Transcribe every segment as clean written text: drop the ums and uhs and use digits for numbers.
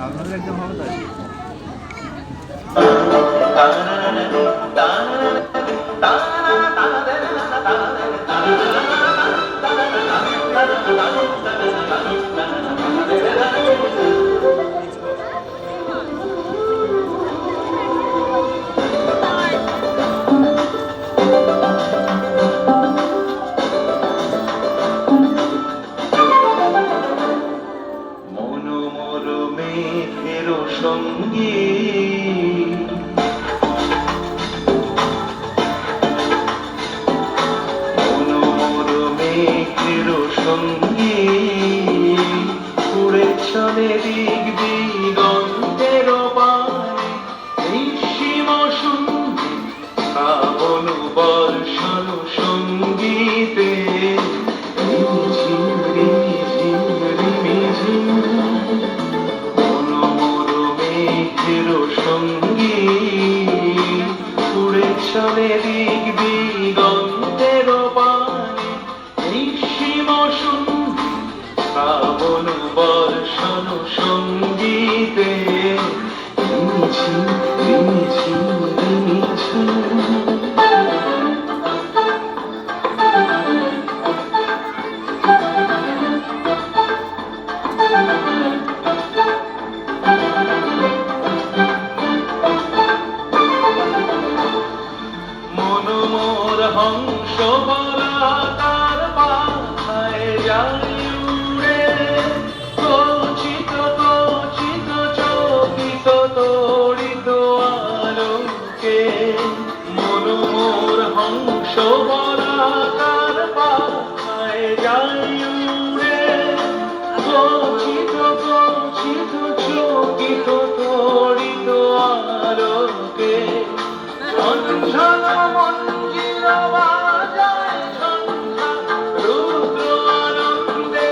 আপনাদের একদম হবে তাই। মেঘের সঙ্গী মনোমর মেঘের সঙ্গী উড়ে চলে দিক দিগন্তের পানে নিঃসীম সঙ্গী শ্রাবণ বর্ষণ সঙ্গীতে রিমিঝিম রিমিঝিম রিমিঝিম সঙ্গী উড়ে চলে দিক দিগন্তের পানে নিঃসীম সঙ্গী শ্রাবণ বর্ষণ সঙ্গীতে রিমিঝিম রিমিঝিম রিমিঝিম। মনোমর হংস বলাকার পাখায় যায় উড়ে কচিত কচিত চকিত তড়িত আলোকে মনোমর হংস বলাকার পাখায় যায় উড়ে কচিত কচিত চকিত তড়িত আলোকে ঝনঝন মঞ্জির বাজায় ঝঞ্ঝা রুদ্র আনন্দে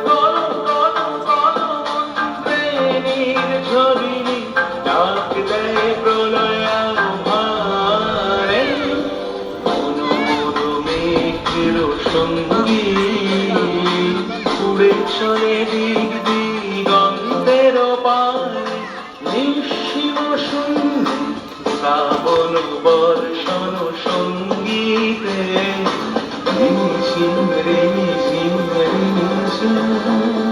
গল গল গল মন্ত্রে নির্ঝরিণী ডাক দেয় প্রলয় আহ্বানে মনোমর মেঘের সঙ্গী উড়ে চলে দিক দিগন্তের পানে নিঃসীম সঙ্গী শ্রাবণ বর্ষণ সঙ্গীতে রিমিঝিম রিমিঝিম রিমিঝিম।